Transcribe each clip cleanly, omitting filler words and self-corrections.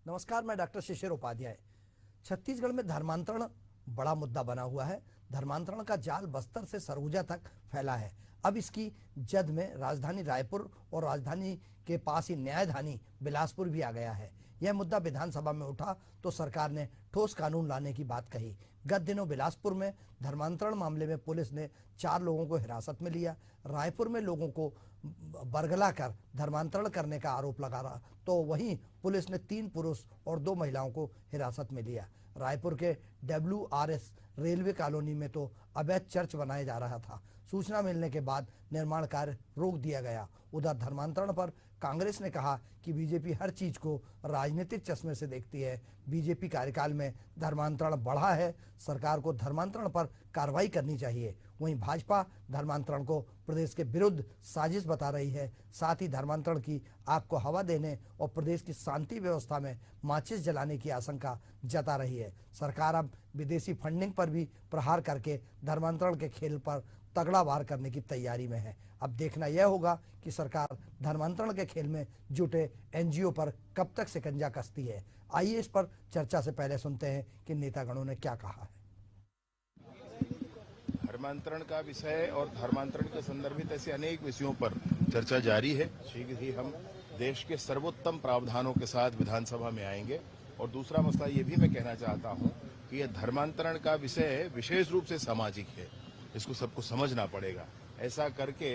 नमस्कार, मैं डॉक्टर शिशिर उपाध्याय। छत्तीसगढ़ में धर्मांतरण बड़ा मुद्दा बना हुआ है। धर्मांतरण का जाल बस्तर से सरगुजा तक फैला है। अब इसकी जद में राजधानी रायपुर और राजधानी के पास ही न्यायधानी बिलासपुर भी आ गया है। यह मुद्दा विधानसभा में उठा तो सरकार ने ठोस कानून लाने की बात कही। गत दिनों बिलासपुर में धर्मांतरण मामले में पुलिस ने 4 लोगों को हिरासत में लिया। रायपुर में लोगों को बरगला कर धर्मांतरण करने का आरोप लगा रहा, तो वहीं पुलिस ने 3 पुरुष और 2 महिलाओं को हिरासत में लिया। रायपुर के WRS रेलवे कॉलोनी में तो अवैध चर्च बनाया जा रहा था। सूचना मिलने के बाद निर्माण कार्य रोक दिया गया। उधर धर्मांतरण पर कांग्रेस ने कहा कि बीजेपी हर चीज को राजनीतिक चश्मे से देखती है। बीजेपी कार्यकाल में धर्मांतरण बढ़ा है, सरकार को धर्मांतरण पर कार्रवाई करनी चाहिए। वहीं भाजपा धर्मांतरण को प्रदेश के विरुद्ध साजिश बता रही है। साथ ही धर्मांतरण की आग को हवा देने और प्रदेश की शांति व्यवस्था में माचिस जलाने की आशंका जता रही है। सरकार अब विदेशी फंडिंग पर भी प्रहार करके धर्मांतरण के खेल पर तगड़ा वार करने की तैयारी में है। अब देखना यह होगा कि सरकार धर्मांतरण के खेल में जुटे NGO पर कब तक शिकंजा कसती है। आइए इस पर चर्चा से पहले सुनते हैं कि नेतागणों ने क्या कहा है। धर्मांतरण का विषय और धर्मांतरण के संदर्भित ऐसे अनेक विषयों पर चर्चा जारी है। शीघ्र ही हम देश के सर्वोत्तम प्रावधानों के साथ विधानसभा में आएंगे। और दूसरा मसला ये भी मैं कहना चाहता हूं कि यह धर्मांतरण का विषय विशेष रूप से सामाजिक है, इसको सबको समझना पड़ेगा। ऐसा करके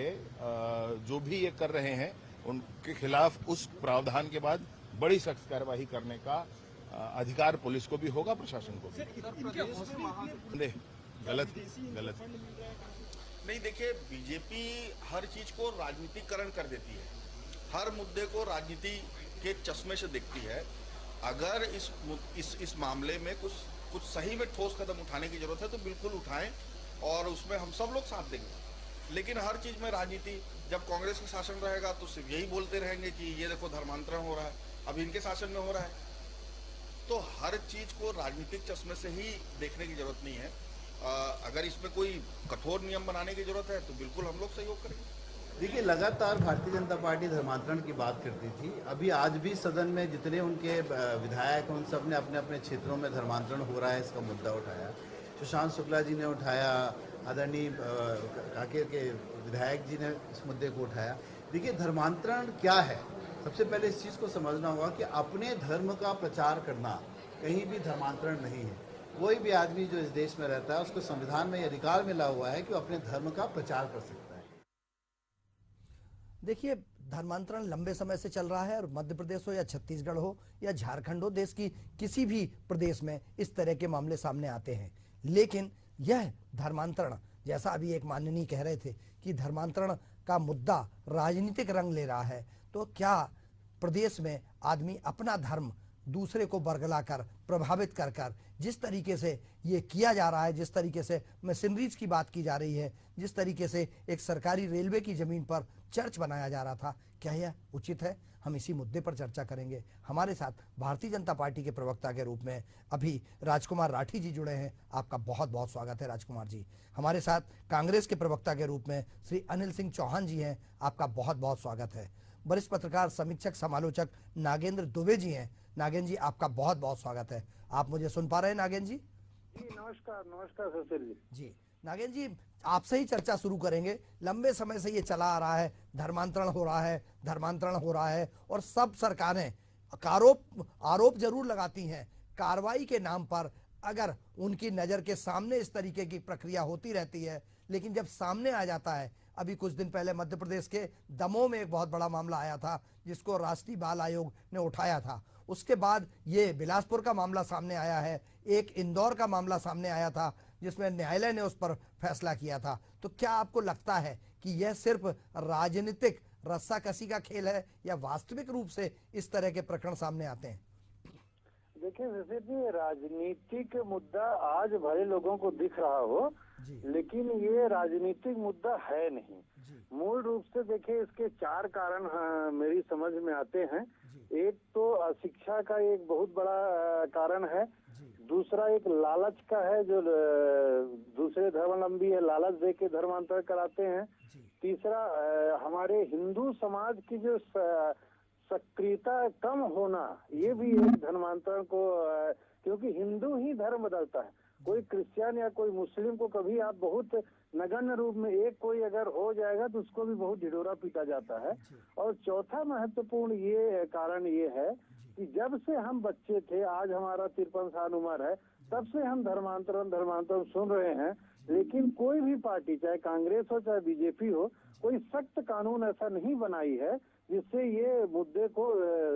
जो भी ये कर रहे हैं उनके खिलाफ उस प्रावधान के बाद बड़ी सख्त कार्रवाई करने का अधिकार पुलिस को भी होगा, प्रशासन को भी। गलत नहीं, देखिए, बीजेपी हर चीज को राजनीतिकरण कर देती है, हर मुद्दे को राजनीति के चश्मे से देखती है। अगर इस मामले में कुछ सही में ठोस कदम उठाने की जरूरत है तो बिल्कुल उठाएं और उसमें हम सब लोग साथ देंगे। लेकिन हर चीज में राजनीति, जब कांग्रेस का शासन रहेगा तो सिर्फ यही बोलते रहेंगे कि ये देखो धर्मांतरण हो रहा है, अब इनके शासन में हो रहा है। तो हर चीज को राजनीतिक चश्मे से ही देखने की जरूरत नहीं है। अगर इसमें कोई कठोर नियम बनाने की जरूरत है तो बिल्कुल हम लोग सहयोग करेंगे। देखिए, लगातार भारतीय जनता पार्टी धर्मांतरण की बात करती थी। अभी आज भी सदन में जितने उनके विधायक उन सब ने अपने अपने क्षेत्रों में धर्मांतरण हो रहा है इसका मुद्दा उठाया। सुशांत शुक्ला जी ने उठाया, आदरणीय कांकेर के विधायक जी ने इस मुद्दे को उठाया। देखिए, धर्मांतरण क्या है, सबसे पहले इस चीज़ को समझना होगा कि अपने धर्म का प्रचार करना कहीं भी धर्मांतरण नहीं है। कोई भी आदमी जो इस देश में रहता है उसको संविधान में यह अधिकार मिला हुआ है कि वो अपने धर्म का प्रचार कर सकता है। देखिए, धर्मांतरण लंबे समय से चल रहा है और मध्य प्रदेश हो या छत्तीसगढ़ हो या झारखंड हो, देश की किसी भी प्रदेश में इस तरह के मामले सामने आते हैं। लेकिन यह धर्मांतरण, जैसा अभी एक माननीय कह रहे थे कि धर्मांतरण का मुद्दा राजनीतिक रंग ले रहा है, तो क्या प्रदेश में आदमी अपना धर्म दूसरे को बरगला कर, प्रभावित कर कर जिस तरीके से ये किया जा रहा है, जिस तरीके से मशीनरीज की बात की जा रही है, जिस तरीके से एक सरकारी रेलवे की जमीन पर चर्च बनाया जा रहा था, क्या यह उचित है? हम इसी मुद्दे पर चर्चा करेंगे। हमारे साथ भारतीय जनता पार्टी के प्रवक्ता के रूप में अभी राजकुमार राठी जी जुड़े हैं। आपका बहुत बहुत स्वागत है राजकुमार जी। हमारे साथ कांग्रेस के प्रवक्ता के रूप में श्री अनिल सिंह चौहान जी हैं। आपका बहुत बहुत स्वागत है। वरिष्ठ पत्रकार, समीक्षक, समालोचक नागेंद्र दुबे जी हैं। नागेंद्र जी, आपका बहुत बहुत स्वागत है। आप मुझे सुन पा रहे हैं नागेंद्र जी? नमस्कार। नमस्कार सुशील जी। नागेंद्र जी, आपसे ही चर्चा शुरू करेंगे। लंबे समय से ये चला आ रहा है, धर्मांतरण हो रहा है, धर्मांतरण हो रहा है, और सब सरकारें आरोप जरूर लगाती हैं। कार्रवाई के नाम पर अगर उनकी नज़र के सामने इस तरीके की प्रक्रिया होती रहती है, लेकिन जब सामने आ जाता है, अभी कुछ दिन पहले मध्य प्रदेश के दमोह में एक बहुत बड़ा मामला आया था जिसको राष्ट्रीय बाल आयोग ने उठाया था। उसके बाद ये बिलासपुर का मामला सामने आया है, एक इंदौर का मामला सामने आया था जिसमें न्यायालय ने उस पर फैसला किया था। तो क्या आपको लगता है कि यह सिर्फ राजनीतिक रस्साकसी का खेल है या वास्तविक रूप से इस तरह के प्रकरण सामने आते हैं? देखिए, जैसे कि राजनीतिक मुद्दा आज भले लोगों को दिख रहा हो, लेकिन ये राजनीतिक मुद्दा है नहीं। मूल रूप से देखिए, इसके 4 कारण मेरी समझ में आते हैं। एक तो अशिक्षा का एक बहुत बड़ा कारण है। दूसरा एक लालच का है, जो दूसरे धर्मावलंबी है लालच दे के धर्मांतर कराते हैं। तीसरा हमारे हिंदू समाज की जो सक्रियता कम होना, ये भी एक धर्मांतरण को क्योंकि हिंदू ही धर्म बदलता है। कोई क्रिश्चियन या कोई मुस्लिम को कभी आप बहुत नगण्य रूप में, एक कोई अगर हो जाएगा तो उसको भी बहुत ढिढोरा पीटा जाता है। और चौथा महत्वपूर्ण ये कारण ये है कि जब से हम बच्चे थे, आज हमारा 53 साल उम्र है, तब से हम धर्मांतरण सुन रहे हैं, लेकिन कोई भी पार्टी, चाहे कांग्रेस हो चाहे बीजेपी हो, कोई सख्त कानून ऐसा नहीं बनाई है जिससे ये मुद्दे को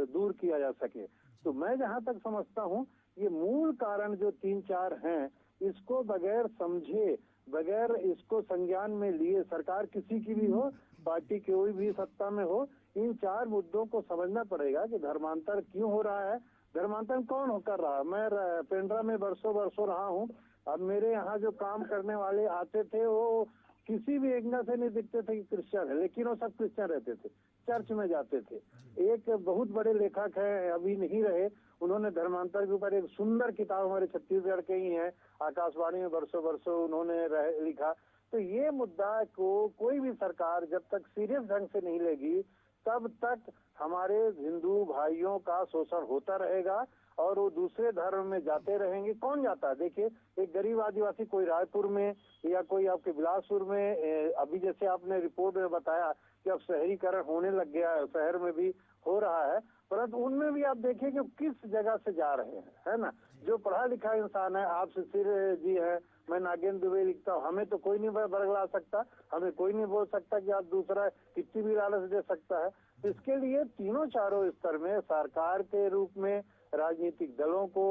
दूर किया जा सके। तो मैं जहां तक समझता हूं, ये मूल कारण जो 3-4 हैं, इसको बगैर समझे, बगैर इसको संज्ञान में लिए, सरकार किसी की भी हो, पार्टी कोई भी सत्ता में हो, इन 4 मुद्दों को समझना पड़ेगा कि धर्मांतर क्यों हो रहा है, धर्मांतरण कौन कर रहा है। मैं पेंड्रा में बरसों रहा हूँ। अब मेरे यहाँ जो काम करने वाले आते थे, वो किसी भी एंगल से नहीं दिखते थे कि क्रिश्चियन है, लेकिन वो सब क्रिश्चियन रहते थे, चर्च में जाते थे। एक बहुत बड़े लेखक हैं, अभी नहीं रहे, उन्होंने धर्मांतर के ऊपर एक सुंदर किताब, हमारे छत्तीसगढ़ के ही है, आकाशवाणी में बरसों उन्होंने लिखा। तो ये मुद्दा को कोई भी सरकार जब तक सीरियस ढंग से नहीं लेगी, तब तक हमारे हिंदू भाइयों का शोषण होता रहेगा और वो दूसरे धर्म में जाते रहेंगे। कौन जाता है? देखिए, एक गरीब आदिवासी कोई रायपुर में या कोई आपके बिलासपुर में, अभी जैसे आपने रिपोर्ट में बताया कि अब शहरीकरण होने लग गया है, शहर में भी हो रहा है, परंतु उनमें भी आप देखिए कि किस जगह से जा रहे हैं, है ना। जो पढ़ा लिखा इंसान है, आप शिशिर जी है, मैं नागेंद्र दुबे लिखता हूँ, हमें तो कोई नहीं बरगला सकता, हमें कोई नहीं बोल सकता कि आप दूसरा कितनी भी लालच दे सकता है। इसके लिए तीनों चारों स्तर में, सरकार के रूप में, राजनीतिक दलों को,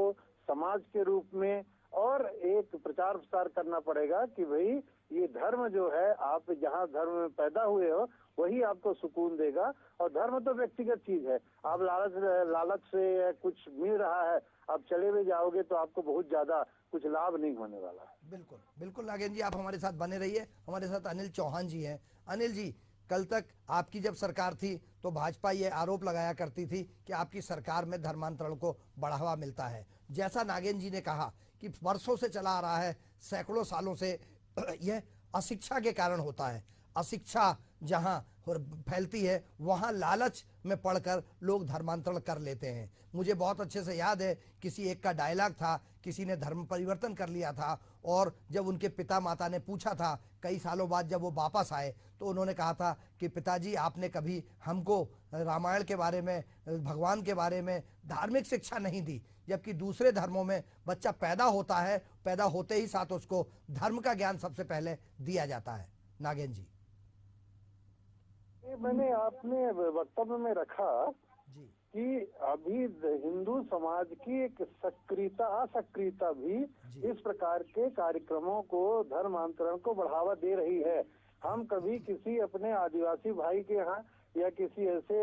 समाज के रूप में, और एक प्रचार प्रसार करना पड़ेगा कि भाई ये धर्म जो है, आप जहाँ धर्म में पैदा हुए हो वही आपको सुकून देगा, और धर्म तो व्यक्तिगत चीज है। आप लालच से कुछ मिल रहा है, आप चले भी जाओगे तो आपको बहुत ज्यादा कुछ लाभ नहीं होने वाला है। बिल्कुल बिल्कुल नागेंद्र जी, आप हमारे साथ बने रहिए। हमारे साथ अनिल चौहान जी हैं। अनिल जी, कल तक आपकी जब सरकार थी तो भाजपा ये आरोप लगाया करती थी कि आपकी सरकार में धर्मांतरण को बढ़ावा मिलता है। जैसा नागेंद्र जी ने कहा कि वर्षों से चला आ रहा है, सैकड़ों सालों से, यह अशिक्षा के कारण होता है। अशिक्षा जहां फैलती है, वहां लालच में पड़कर लोग धर्मांतरण कर लेते हैं। मुझे बहुत अच्छे से याद है, किसी एक का डायलॉग था, किसी ने धर्म परिवर्तन कर लिया था, और जब उनके पिता माता ने पूछा था कई सालों बाद जब वो वापस आए, तो उन्होंने कहा था कि पिताजी, आपने कभी हमको रामायण के बारे में, भगवान के बारे में धार्मिक शिक्षा नहीं दी। जबकि दूसरे धर्मों में बच्चा पैदा होता है, पैदा होते ही साथ उसको धर्म का ज्ञान सबसे पहले दिया जाता है। नागेंद्र जी, मैंने अपने वक्तव्य में रखा कि अभी हिंदू समाज की एक असक्रियता भी इस प्रकार के कार्यक्रमों को, धर्मांतरण को बढ़ावा दे रही है। हम कभी किसी अपने आदिवासी भाई के यहाँ या किसी ऐसे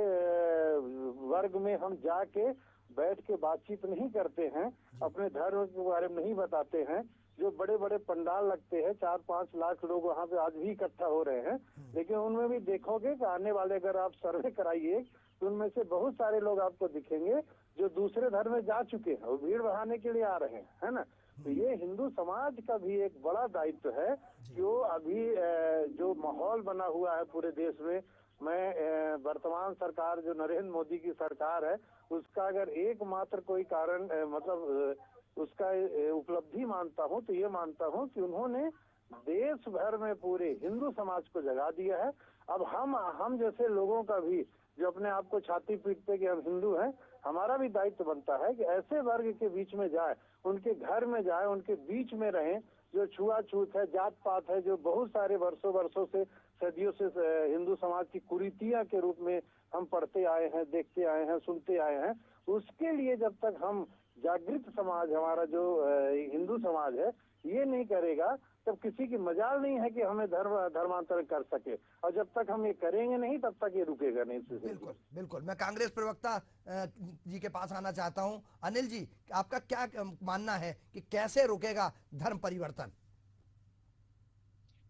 वर्ग में हम जाके बैठ के बातचीत नहीं करते हैं, अपने धर्म के बारे में नहीं बताते हैं। जो बड़े बड़े पंडाल लगते हैं, 4-5 लाख लोग वहाँ पे आज भी इकट्ठा हो रहे हैं, लेकिन उनमें भी देखोगे कि आने वाले, अगर आप सर्वे कराइए तो उनमें से बहुत सारे लोग आपको दिखेंगे जो दूसरे धर्म में जा चुके हैं, वो भीड़ बढ़ाने के लिए आ रहे हैं, है ना। तो ये हिंदू समाज का भी एक बड़ा दायित्व है जो अभी जो माहौल बना हुआ है पूरे देश में। मैं वर्तमान सरकार जो नरेंद्र मोदी की सरकार है, उसका अगर एकमात्र कोई कारण मतलब उसका उपलब्धि मानता हूँ तो ये मानता हूँ कि उन्होंने देश भर में पूरे हिंदू समाज को जगा दिया है। अब हम जैसे लोगों का भी, जो अपने आप को छाती पीटते कि हम हिंदू हैं, हमारा भी दायित्व बनता है कि ऐसे वर्ग के बीच में जाए, उनके घर में जाए, उनके बीच में रहें। जो छुआछूत है, जात पात है, जो बहुत सारे वर्षों से, सदियों से हिंदू समाज की कुरीतियां के रूप में हम पढ़ते आए हैं, देखते आए हैं, सुनते आए हैं, उसके लिए जब तक हम जागृत समाज, हमारा जो हिंदू समाज है, ये नहीं करेगा, तब किसी की मजाल नहीं है कि हमें धर्मांतरण कर सके। और जब तक हम ये करेंगे नहीं, तब तक ये रुकेगा नहीं। बिल्कुल बिल्कुल। मैं कांग्रेस प्रवक्ता जी के पास आना चाहता हूं। अनिल जी, आपका क्या मानना है कि कैसे रुकेगा धर्म परिवर्तन?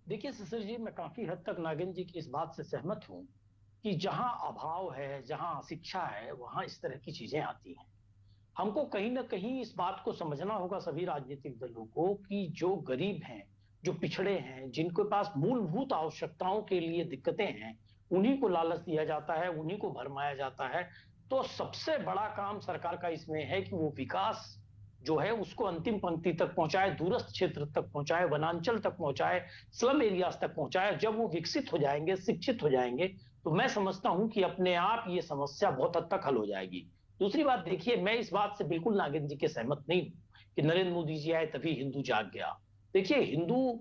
देखिए शिशिर जी, मैं काफी हद तक नागेंद्र जी की इस बात से सहमत हूं कि जहां अभाव है, जहां अशिक्षा है, वहां इस तरह की चीजें आती हैं। हमको कहीं ना कहीं इस बात को समझना होगा, सभी राजनीतिक दलों को, कि जो गरीब हैं, जो पिछड़े हैं, जिनके पास मूलभूत आवश्यकताओं के लिए दिक्कतें हैं, उन्हीं को लालच दिया जाता है, उन्हीं को भरमाया जाता है। तो सबसे बड़ा काम सरकार का इसमें है कि वो विकास जो है उसको अंतिम पंक्ति तक पहुंचाए, दूरस्थ क्षेत्र तक पहुंचाए, वनांचल तक पहुंचाए, स्लम एरियाज तक पहुंचाए। जब वो विकसित हो जाएंगे, शिक्षित हो जाएंगे, तो मैं समझता हूं कि अपने आप ये समस्या बहुत हद तक हल हो जाएगी। दूसरी बात देखिए, मैं इस बात से बिल्कुल नागेंद्र जी के सहमत नहीं हूं कि नरेंद्र मोदी जी आए तभी हिंदू जाग गया। देखिए, हिंदू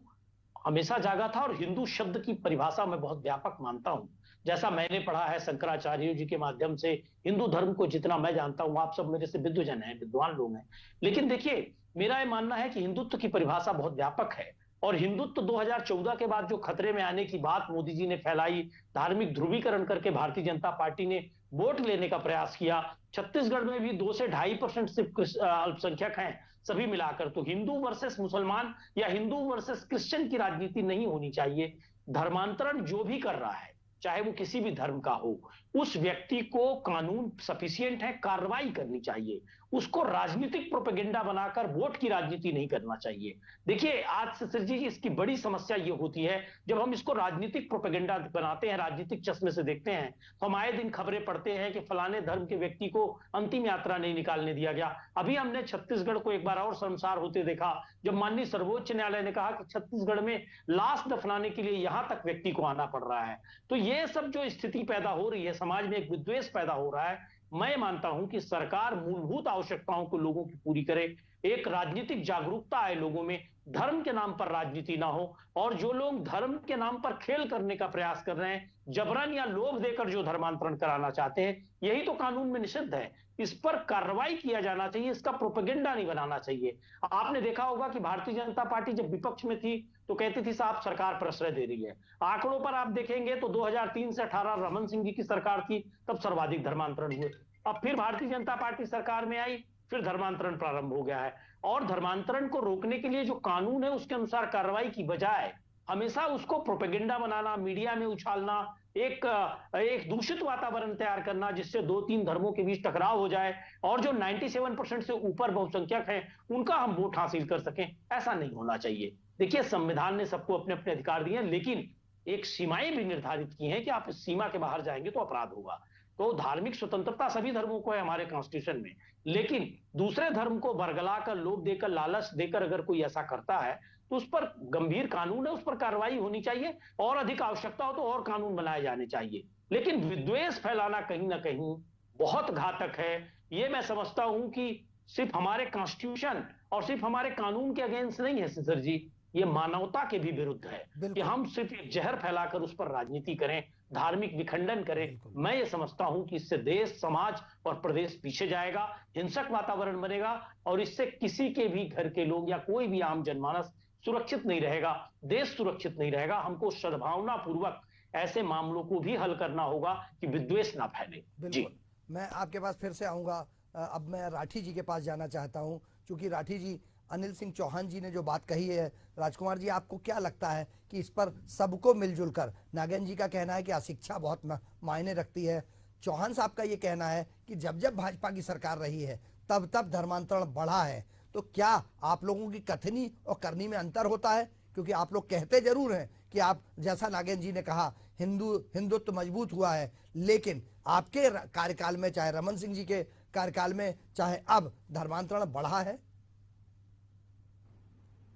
हमेशा जागा था, और हिंदू शब्द की परिभाषा मैं बहुत व्यापक मानता हूं। जैसा मैंने पढ़ा है शंकराचार्य जी के माध्यम से, हिंदू धर्म को जितना मैं जानता हूं, आप सब मेरे से विद्वजन हैं, विद्वान लोग हैं, लेकिन देखिए मेरा यह मानना है कि हिंदुत्व की परिभाषा बहुत व्यापक है। और हिंदुत्व 2014 के बाद जो खतरे में आने की बात मोदी जी ने फैलाई, धार्मिक ध्रुवीकरण करके भारतीय जनता पार्टी ने वोट लेने का प्रयास किया, छत्तीसगढ़ में भी 2 से 2.5% सिर्फ अल्पसंख्यक हैं सभी मिलाकर। तो हिंदू वर्सेस मुसलमान या हिंदू वर्सेस क्रिश्चियन की राजनीति नहीं होनी चाहिए। धर्मांतरण जो भी कर रहा है, चाहे वो किसी भी धर्म का हो, उस व्यक्ति को कानून सफिशिएंट है, कार्रवाई करनी चाहिए। उसको राजनीतिक प्रोपेगेंडा बनाकर वोट की राजनीति नहीं करना चाहिए। देखिए, आज से सर जी इसकी बड़ी समस्या ये होती है, जब हम इसको राजनीतिक प्रोपेगेंडा बनाते हैं, राजनीतिक चश्मे से देखते हैं, तो हम आए दिन खबरें पढ़ते हैं कि फलाने धर्म के व्यक्ति को अंतिम यात्रा नहीं निकालने दिया गया। अभी हमने छत्तीसगढ़ को एक बार और शर्मसार होते देखा, जब माननीय सर्वोच्च न्यायालय ने कहा कि छत्तीसगढ़ में लाश दफनाने के लिए यहां तक व्यक्ति को आना पड़ रहा है। तो ये सब जो स्थिति पैदा हो रही है, समाज में एक विद्वेष पैदा हो रहा है, मैं मानता हूं कि सरकार मूलभूत आवश्यकताओं को लोगों की पूरी करे, एक राजनीतिक जागरूकता आए लोगों में, धर्म के नाम पर राजनीति ना हो। और जो लोग धर्म के नाम पर खेल करने का प्रयास कर रहे हैं, जबरन या लोभ देकर जो धर्मांतरण कराना चाहते हैं, यही तो कानून में निषिद्ध है। इस पर कार्रवाई किया जाना चाहिए, इसका प्रोपेगेंडा नहीं बनाना चाहिए। आपने देखा होगा कि भारतीय जनता पार्टी जब विपक्ष में थी तो कहती थी साहब सरकार प्रश्रय दे रही है। आंकड़ों पर आप देखेंगे तो 2003 से 18 रमन सिंह जी की सरकार थी, तब सर्वाधिक धर्मांतरण हुए। अब फिर भारतीय जनता पार्टी सरकार में आई, फिर धर्मांतरण प्रारंभ हो गया है। और धर्मांतरण को रोकने के लिए जो कानून है उसके अनुसार कार्रवाई की बजाय हमेशा उसको प्रोपेगेंडा बनाना, मीडिया में उछालना, एक दूषित वातावरण तैयार करना जिससे 2-3 धर्मों के बीच टकराव हो जाए और जो 97% से ऊपर बहुसंख्यक हैं उनका हम वोट हासिल कर सकें, ऐसा नहीं होना चाहिए। देखिए, संविधान ने सबको अपने अपने अधिकार दिए हैं, लेकिन एक सीमाएं भी निर्धारित की हैं कि आप इस सीमा के बाहर जाएंगे तो अपराध होगा। तो धार्मिक स्वतंत्रता सभी धर्मों को है हमारे कॉन्स्टिट्यूशन में, लेकिन दूसरे धर्म को बरगलाकर, लोभ देकर, लालच देकर अगर कोई ऐसा करता है तो उस पर गंभीर कानून है, उस पर कार्रवाई होनी चाहिए, और अधिक आवश्यकता हो तो और कानून बनाए जाने चाहिए। लेकिन विद्वेष फैलाना कहीं ना कहीं बहुत घातक है। ये मैं समझता हूं कि सिर्फ हमारे कॉन्स्टिट्यूशन और सिर्फ हमारे कानून के अगेंस्ट नहीं है सर जी, ये मानवता के भी विरुद्ध है कि हम सिर्फ एक जहर फैलाकर उस पर राजनीति करें, धार्मिक विखंडन करें। मैं ये समझता हूं कि इससे देश, समाज और प्रदेश पीछे जाएगा, हिंसक वातावरण बनेगा, और इससे किसी के भी घर के लोग या कोई भी आम जनमानस सुरक्षित नहीं रहेगा, देश सुरक्षित नहीं रहेगा। हमको सद्भावना पूर्वक ऐसे मामलों को भी हल करना होगा कि विद्वेष ना फैले। जी, मैं आपके पास फिर से आऊंगा। अब मैं राठी जी के पास जाना चाहता हूं, क्योंकि राठी जी, अनिल सिंह चौहान जी ने जो बात कही है, राजकुमार जी आपको क्या लगता है कि इस पर सबको मिलजुल कर, नागेंद्र जी का कहना है कि अशिक्षा बहुत मायने रखती है, चौहान साहब का ये कहना है कि जब जब भाजपा की सरकार रही है तब तब धर्मांतरण बढ़ा है, तो क्या आप लोगों की कथनी और करनी में अंतर होता है? क्योंकि आप लोग कहते जरूर हैं कि आप, जैसा नागेंद्र जी ने कहा, हिंदुत्व मजबूत हुआ है, लेकिन आपके कार्यकाल में, चाहे रमन सिंह जी के कार्यकाल में, चाहे अब, धर्मांतरण बढ़ा है।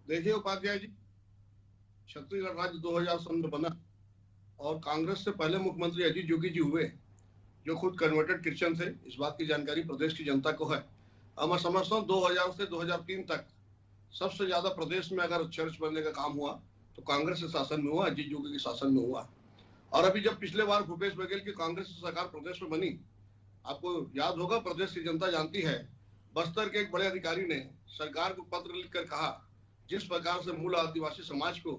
देखिए उपाध्याय जी, छत्तीसगढ़ राज्य 2000 में बना और कांग्रेस से पहले मुख्यमंत्री अजीत जोगी जी हुए, जो खुद कन्वर्टेड क्रिश्चियन थे। इस बात की जानकारी प्रदेश की जनता को है। अब मैं समझता हूँ 2000 से 2003 तक सबसे ज्यादा प्रदेश में अगर चर्च बनने का काम हुआ तो कांग्रेस के शासन में हुआ, अजीत जोगी के शासन में हुआ। और अभी जब पिछले बार भूपेश बघेल की कांग्रेस की सरकार प्रदेश में बनी, आपको याद होगा, प्रदेश की जनता जानती है, बस्तर के एक बड़े अधिकारी ने सरकार को पत्र लिखकर कहा, जिस प्रकार से मूल आदिवासी समाज को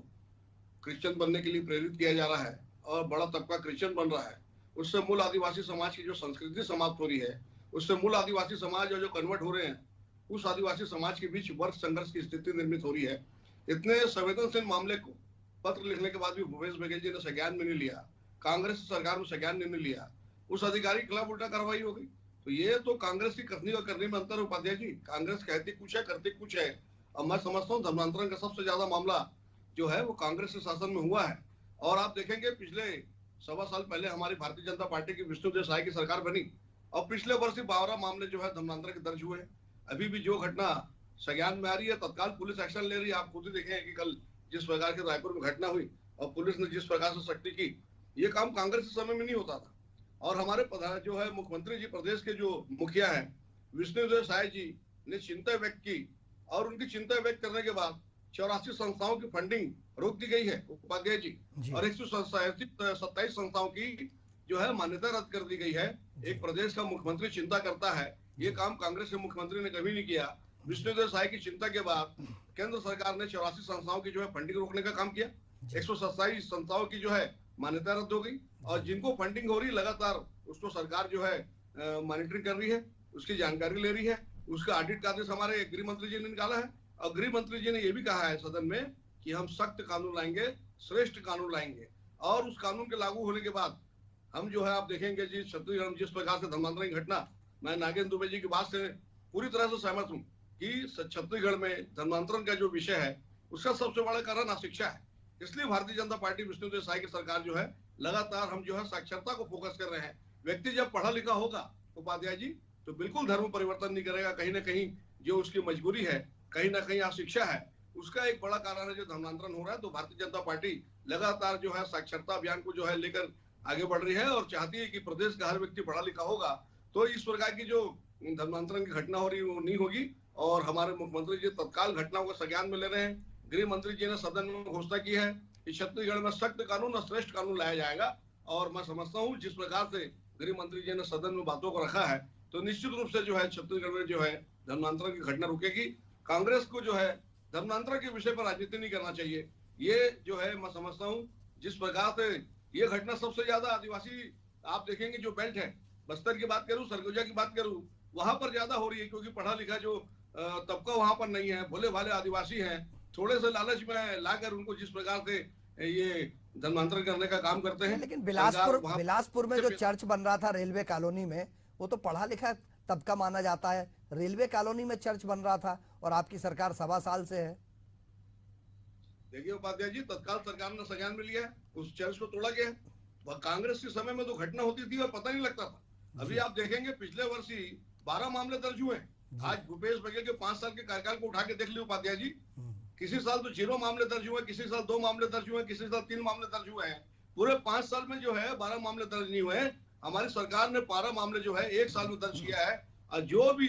क्रिश्चियन बनने के लिए प्रेरित किया जा रहा है और बड़ा तबका क्रिश्चियन बन रहा है, उससे मूल आदिवासी समाज की जो संस्कृति समाप्त हो रही है, उससे मूल आदिवासी समाज और जो कन्वर्ट हो रहे हैं उस आदिवासी समाज के बीच वर्ग संघर्ष की स्थिति निर्मित हो रही है। इतने संवेदनशील मामले को पत्र लिखने के बाद भी भूपेश बघेल जी ने संज्ञान में नहीं लिया, कांग्रेस सरकार में संज्ञान नहीं लिया, उस अधिकारी के खिलाफ उल्टा कार्रवाई हो गई। तो ये तो कांग्रेस की कथनी और करनी में अंतर, उपाध्याय जी। कांग्रेस कहती कुछ है, करती कुछ है। और मैं समझता हूँ धर्मांतरण का सबसे ज्यादा मामला जो है वो कांग्रेस के शासन में हुआ है। और आप देखेंगे पिछले 1.25 साल पहले हमारी भारतीय जनता पार्टी की विष्णुदेव साय की सरकार बनी और पिछले वर्ष ही 12 मामले जो है धर्मांतरण के दर्ज हुए। अभी भी जो घटना संज्ञान में आ रही है तत्काल पुलिस एक्शन ले रही है। आप खुद ही देखें कि कल जिस प्रकार के रायपुर में घटना हुई और पुलिस ने जिस प्रकार से सख्ती की, ये काम कांग्रेस के समय में नहीं होता था। और हमारे प्रधान जो है मुख्यमंत्री जी, प्रदेश के जो मुखिया है विष्णुदेव साय जी ने चिंता व्यक्त की और उनकी चिंता व्यक्त करने के बाद 84 संस्थाओं की फंडिंग रोक दी गई है उपाध्याय जी, और 127 संस्थाओं की जो है मान्यता रद्द कर दी गई है। एक प्रदेश का मुख्यमंत्री चिंता करता है, ये काम कांग्रेस के मुख्यमंत्री ने कभी नहीं किया। विष्णुदेव साय की चिंता के बाद केंद्र सरकार ने 84 संस्थाओं की जो है फंडिंग रोकने का काम किया। 127 संस्थाओं की जो है मान्यता रद्द हो गई और जिनको फंडिंग हो रही लगातार उसको सरकार जो है मॉनिटरिंग कर रही है, उसकी जानकारी ले रही है। उसका ऑडिट का आदेश हमारे गृह मंत्री जी ने निकाला है और गृह मंत्री जी ने यह भी कहा है सदन में कि हम सख्त कानून लाएंगे, श्रेष्ठ कानून लाएंगे और उस कानून के लागू होने के बाद हम जो है आप देखेंगे जी छत्तीसगढ़ में जिस प्रकार से धर्मांतरण की घटना, मैं नागेंद्र दुबे जी की बात से पूरी तरह से सहमत हूँ कि छत्तीसगढ़ में धर्मांतरण का जो विषय है उसका सबसे बड़ा कारण अशिक्षा है। इसलिए भारतीय जनता पार्टी विष्णुदेव साय की सरकार जो है लगातार हम जो है साक्षरता को फोकस कर रहे हैं। व्यक्ति जब पढ़ा लिखा होगा उपाध्याय जी तो बिल्कुल धर्म परिवर्तन नहीं करेगा। कहीं ना कहीं जो उसकी मजबूरी है, कहीं ना कहीं अशिक्षा है, उसका एक बड़ा कारण है जो धर्मांतरण हो रहा है। तो भारतीय जनता पार्टी लगातार जो है साक्षरता अभियान को जो है लेकर आगे बढ़ रही है और चाहती है कि प्रदेश का हर व्यक्ति पढ़ा लिखा होगा तो इस प्रकार की जो धर्मांतरण की घटना हो रही है वो नहीं होगी। और हमारे मुख्यमंत्री जी तत्काल घटनाओं को संज्ञान में ले रहे हैं। गृह मंत्री जी ने सदन में घोषणा की है कि छत्तीसगढ़ में सख्त कानून और श्रेष्ठ कानून लाया जाएगा। और मैं समझता हूँ जिस प्रकार से गृह मंत्री जी ने सदन में बातों को रखा है तो निश्चित रूप से जो है छत्तीसगढ़ में जो है धर्मांतरण की घटना रुकेगी। कांग्रेस को जो है धर्मांतरण के विषय पर राजनीति नहीं करना चाहिए। ये जो है मैं समझता हूँ जिस प्रकार से ये घटना सबसे ज्यादा आदिवासी, आप देखेंगे जो बेल्ट है, बस्तर की बात करूं, सरगुजा की बात करूं, वहां पर ज्यादा हो रही है क्योंकि पढ़ा लिखा जो तबका वहां पर नहीं है, भोले भाले आदिवासी हैं, थोड़े से लालच में लाकर उनको जिस प्रकार से ये धर्मांतरण करने का काम करते हैं। लेकिन बिलासपुर में जो चर्च बन रहा था रेलवे कॉलोनी में, वो तो पढ़ा लिखा तबका माना जाता है। रेलवे कॉलोनी में चर्च बन रहा था और आपकी सरकार 1.25 साल से है। देखिए उपाध्याय जी, तत्काल सरकार ने संज्ञान में लिया है, उस चर्च को तोड़ा गया है। कांग्रेस के समय में तो घटना होती थी और पता नहीं लगता था। अभी आप देखेंगे पिछले वर्ष ही 12 मामले दर्ज हुए। आज भूपेश बघेल के 5 साल के कार्यकाल को उठा के देख लियो उपाध्याय जी, किसी साल तो 0 मामले दर्ज हुए, किसी साल 2 मामले दर्ज हुए, किसी साल 3 मामले दर्ज हुए हैं। पूरे 5 साल में जो है 12 मामले दर्ज नहीं हुए। हमारी सरकार ने 12 मामले जो है 1 साल में दर्ज किया है और जो भी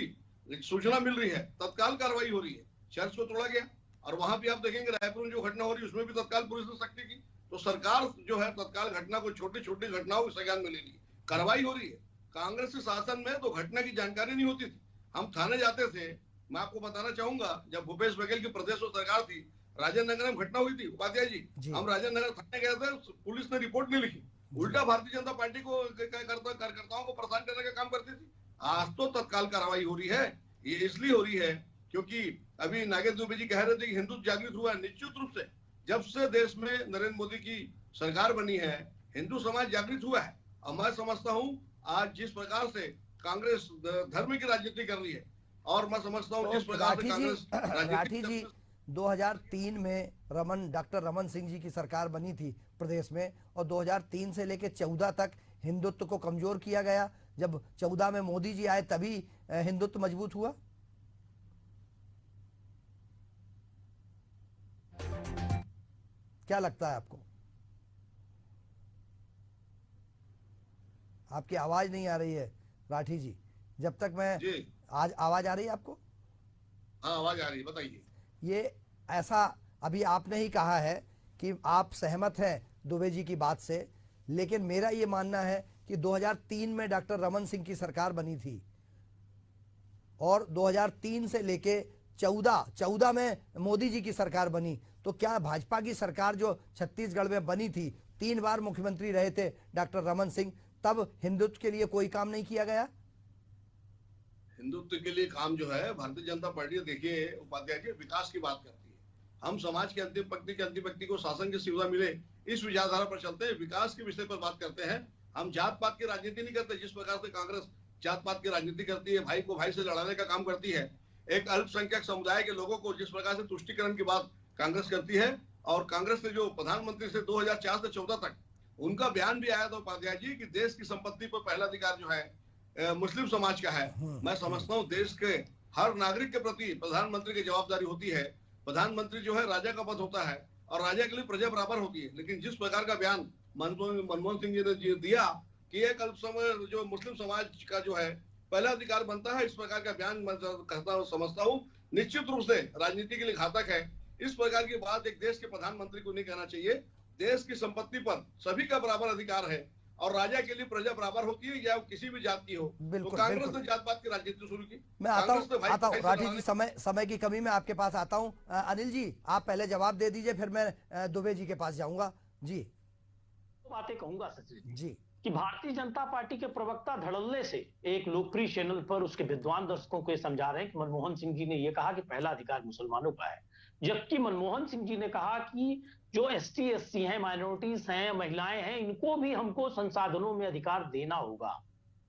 सूचना मिल रही है तत्काल कार्रवाई हो रही है। चर्च को तोड़ा गया और वहां भी आप देखेंगे रायपुर में जो घटना हो रही है उसमें भी तत्काल पुलिस ने सख्ती की। तो सरकार जो है तत्काल घटना को छोटी छोटी घटनाओं को संज्ञान में ले ली, कार्रवाई हो रही है। कांग्रेस के शासन में तो घटना की जानकारी नहीं होती थी, हम थाने जाते थे। मैं आपको बताना चाहूंगा जब भूपेश बघेल की प्रदेश में सरकार थी, राजेंद्र नगर में घटना हुई थी उपाध्याय जी, हम राजेंद्र नगर थाने गए थे, पुलिस ने रिपोर्ट नहीं लिखी, उल्टा भारतीय जनता पार्टी को कार्यकर्ताओं को परेशान करने का काम करती थी। आज तो तत्काल कार्रवाई हो रही है। ये इसलिए हो रही है क्योंकि अभी नागेंद्र दुबे जी कह रहे थे कि हिंदुत्व जागृत हुआ है। निश्चित रूप से जब से देश में नरेंद्र मोदी की सरकार बनी है हिंदू समाज जागृत हुआ है। और मैं समझता हूं आज जिस प्रकार से कांग्रेस धर्म की राजनीति कर रही है और मैं समझता हूं जिस प्रकार से कांग्रेस राठी जी 2003 में डॉक्टर रमन सिंह जी की सरकार बनी थी प्रदेश में और 2003 से लेकर 14 तक हिंदुत्व को कमजोर किया गया। जब 14 में मोदी जी आए तभी हिंदुत्व मजबूत हुआ। क्या लगता है आपको? आपकी आवाज नहीं आ रही है राठी जी। जब तक मैं आज आवाज आ रही है आपको? हाँ आवाज आ रही है, बताइए। ये ऐसा अभी आपने ही कहा है कि आप सहमत हैं दुबे जी की बात से, लेकिन मेरा ये मानना है कि 2003 में डॉक्टर रमन सिंह की सरकार बनी थी और 2003 से लेके 14 में मोदी जी की सरकार बनी। तो क्या भाजपा की सरकार जो छत्तीसगढ़ में बनी थी, 3 बार मुख्यमंत्री रहे थे डॉक्टर रमन सिंह, तब हिंदुत्व के लिए कोई काम नहीं किया गया? हिंदुत्व के लिए काम जो है भारतीय जनता पार्टी, देखिए उपाध्याय जी, विकास की बात करती है। हम समाज के अंतिम व्यक्ति को शासन की सुविधा मिले, इस विचारधारा पर चलते हैं, विकास के विषय पर बात करते हैं। हम जात पात की राजनीति नहीं करते जिस प्रकार से कांग्रेस जात पात की राजनीति करती है, भाई को भाई से लड़ाने का काम करती है। एक अल्पसंख्यक समुदाय के लोगों को जिस प्रकार से तुष्टिकरण की बात कांग्रेस करती है। और कांग्रेस ने जो प्रधानमंत्री से 2004 से 14 तक उनका बयान भी आया था उपाध्याय जी कि देश की संपत्ति पर पहला अधिकार जो है मुस्लिम समाज का है। मैं समझता हूँ देश के हर नागरिक के प्रति प्रधानमंत्री की जवाबदारी होती है। प्रधानमंत्री जो है राजा का पद होता है और राजा के लिए प्रजा बराबर होती है। लेकिन जिस प्रकार का बयान मनमोहन सिंह जी ने दिया कि एक अल्पसंख्यक जो मुस्लिम समाज का जो है पहला अधिकार बनता है, इस प्रकार का बयान मैं कहता हूँ, समझता हूँ निश्चित रूप से राजनीति के लिए घातक है। इस प्रकार की बात एक देश के प्रधानमंत्री को नहीं कहना चाहिए। देश की संपत्ति पर सभी का बराबर अधिकार है और राजा के लिए प्रजा बराबर होती है, या किसी भी जात की हो। तो कांग्रेस ने जात पात की राजनीति शुरू की। मैं आता हूँ राठी जी, समय की कमी में आपके पास आता हूँ। अनिल जी, आप पहले जवाब दे दीजिए, फिर मैं दुबे जी के पास जाऊंगा। जी, बातें कहूंगा सचिन जी कि भारतीय जनता पार्टी के प्रवक्ता धड़ल्ले से एक लोकप्रिय चैनल पर उसके विद्वान दर्शकों को ये समझा रहे हैं कि मनमोहन सिंह जी ने यह कहा कि पहला अधिकार मुसलमानों का है, जबकि मनमोहन सिंह जी ने कहा कि जो एसटी एससी हैं, माइनॉरिटीज हैं, महिलाएं हैं, इनको भी हमको संसाधनों में अधिकार देना होगा।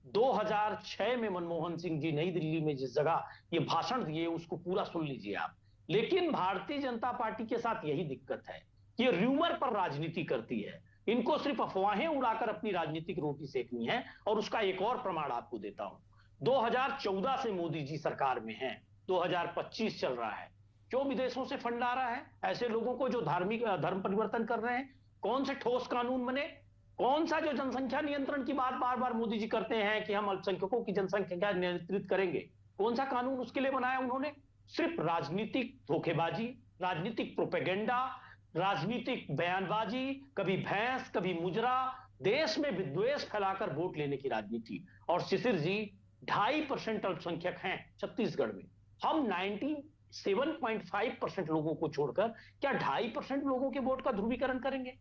2006 में मनमोहन सिंह जी नई दिल्ली में जिस जगह ये भाषण दिए उसको पूरा सुन लीजिए आप। लेकिन भारतीय जनता पार्टी के साथ यही दिक्कत है कि ये र्यूमर पर राजनीति करती है। इनको सिर्फ अफवाहें उड़ाकर अपनी राजनीतिक रोटी सेकनी है। और उसका एक और प्रमाण आपको देता हूं। 2014 से मोदी जी सरकार में हैं, 2025 चल रहा है। क्यों विदेशों से फंड आ रहा है ऐसे लोगों को जो धर्म परिवर्तन कर रहे हैं? कौन से ठोस कानून बने? कौन सा जो जनसंख्या नियंत्रण की बात बार बार मोदी जी करते हैं कि हम अल्पसंख्यकों की जनसंख्या नियंत्रित करेंगे, कौन सा कानून उसके लिए बनाया उन्होंने? सिर्फ राजनीतिक धोखेबाजी, राजनीतिक प्रोपेगेंडा, राजनीतिक बयानबाजी, कभी भैंस कभी मुजरा, देश में विद्वेष फैलाकर वोट लेने की राजनीति। और शिशिर जी, 2.5% अल्पसंख्यक हैं छत्तीसगढ़ में। हम 97.5% लोगों को छोड़कर क्या 2.5% लोगों के वोट का ध्रुवीकरण करेंगे?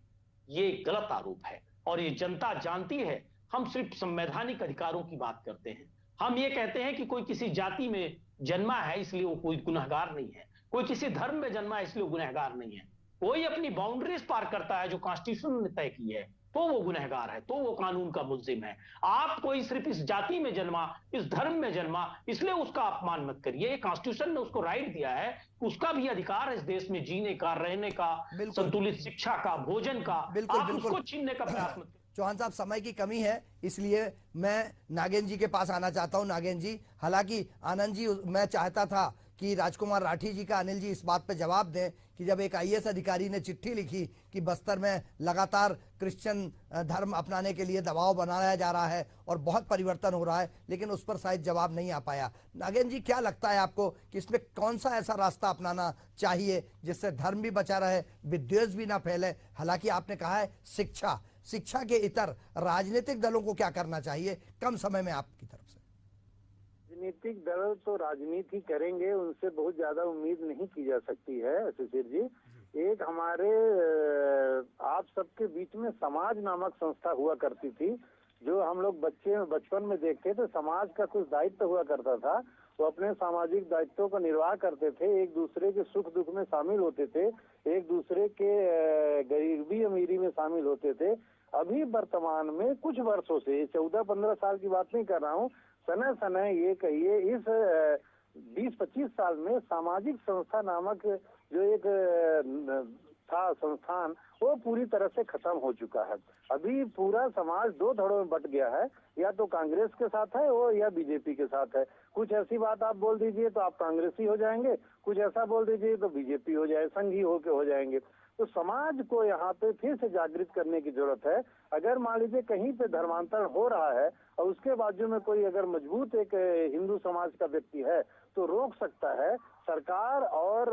ये गलत आरोप है और ये जनता जानती है। हम सिर्फ संवैधानिक अधिकारों की बात करते हैं। हम ये कहते हैं कि कोई किसी जाति में जन्मा है इसलिए वो कोई गुनहगार नहीं है, कोई किसी धर्म में जन्मा है इसलिए वो गुनहगार नहीं है। कोई अपनी बाउंड्रीज पार करता है जो कॉन्स्टिट्यूशन ने तय की है तो वो गुनहगार है, तो वो कानून का मुल्जिम है। आप कोई सिर्फ इस जाति में जन्मा, इस धर्म में जन्मा इसलिए उसका अपमान मत करिए। कॉन्स्टिट्यूशन ने उसको राइट दिया है, उसका भी अधिकार है इस देश में जीने का, रहने का, संतुलित शिक्षा का, भोजन का। आप उसको छीनने का प्रयास मत करिए। चौहान साहब, समय की कमी है इसलिए मैं नागेंद्र जी के पास आना चाहता हूं। नागेंद्र जी, हालांकि आनंद जी, मैं चाहता था कि राजकुमार राठी जी का अनिल जी इस बात पे जवाब दें कि जब एक आईएएस अधिकारी ने चिट्ठी लिखी कि बस्तर में लगातार क्रिश्चियन धर्म अपनाने के लिए दबाव बनाया जा रहा है और बहुत परिवर्तन हो रहा है, लेकिन उस पर शायद जवाब नहीं आ पाया। नागेंद्र जी, क्या लगता है आपको कि इसमें कौन सा ऐसा रास्ता अपनाना चाहिए जिससे धर्म भी बचा रहे, विद्वेष भी ना फैले? हालांकि आपने कहा है शिक्षा के इतर राजनीतिक दलों को क्या करना चाहिए कम समय में आपकी तरफ से? राजनीतिक दल तो राजनीति करेंगे, उनसे बहुत ज्यादा उम्मीद नहीं की जा सकती है शिशिर जी। एक हमारे आप सबके बीच में समाज नामक संस्था हुआ करती थी, जो हम लोग बचपन में देखते थे। समाज का कुछ दायित्व हुआ करता था, वो अपने सामाजिक दायित्वों का निर्वाह करते थे, एक दूसरे के सुख दुख में शामिल होते थे, एक दूसरे के गरीबी अमीरी में शामिल होते थे। अभी वर्तमान में कुछ वर्षों से, 14-15 साल की बात नहीं कर रहा हूँ, समय ये कहिए इस 20-25 साल में सामाजिक संस्था नामक जो एक था संस्थान, वो पूरी तरह से खत्म हो चुका है। अभी पूरा समाज दो धड़ों में बट गया है, या तो कांग्रेस के साथ है और या बीजेपी के साथ है। कुछ ऐसी बात आप बोल दीजिए तो आप कांग्रेसी हो जाएंगे, कुछ ऐसा बोल दीजिए तो बीजेपी हो जाए, संघी हो जाएंगे। तो समाज को यहाँ पे फिर से जागृत करने की जरूरत है। अगर मान लीजिए कहीं पे धर्मांतरण हो रहा है और उसके बाजू में कोई अगर मजबूत एक हिंदू समाज का व्यक्ति है तो रोक सकता है। सरकार और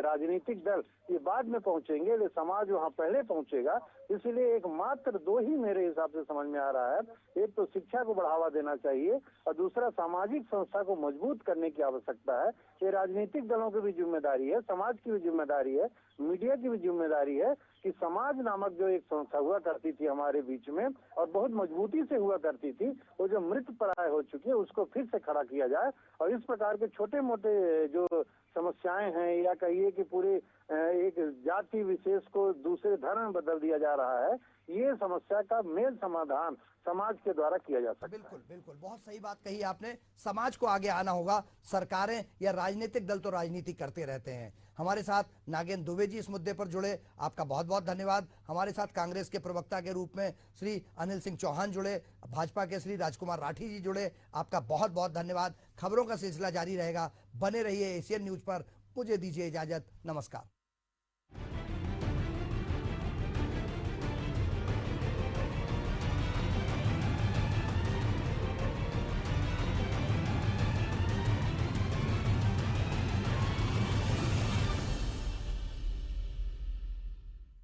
राजनीतिक दल ये बाद में पहुंचेंगे, लेकिन समाज वहाँ पहले पहुंचेगा। इसीलिए एक मात्र दो ही मेरे हिसाब से समझ में आ रहा है, एक तो शिक्षा को बढ़ावा देना चाहिए और दूसरा सामाजिक संस्था को मजबूत करने की आवश्यकता है। ये राजनीतिक दलों की भी जिम्मेदारी है, समाज की भी जिम्मेदारी है, मीडिया की भी जिम्मेदारी है कि समाज नामक जो एक संस्था हुआ करती थी हमारे बीच में और बहुत मजबूती से हुआ करती थी, वो जो मृत प्राय हो चुकी है उसको फिर से खड़ा किया जाए। और इस प्रकार के छोटे मोटे जो समस्याएं हैं, या कहिए कि पूरे एक जाति विशेष को दूसरे धर्म में बदल दिया जा रहा है, ये समस्या का मेल समाधान समाज के द्वारा किया जा सकता है। बिल्कुल, बहुत सही बात कही आपने। समाज को आगे आना होगा, सरकारें या राजनीतिक दल तो राजनीति करते रहते हैं। हमारे साथ नागेंद्र दुबे जी इस मुद्दे पर जुड़े, आपका बहुत बहुत धन्यवाद। हमारे साथ कांग्रेस के प्रवक्ता के रूप में श्री अनिल सिंह चौहान जुड़े, भाजपा के श्री राजकुमार राठी जी जुड़े, आपका बहुत बहुत धन्यवाद। खबरों का सिलसिला जारी रहेगा, बने रहिए एशियन न्यूज पर। मुझे दीजिए इजाजत, नमस्कार।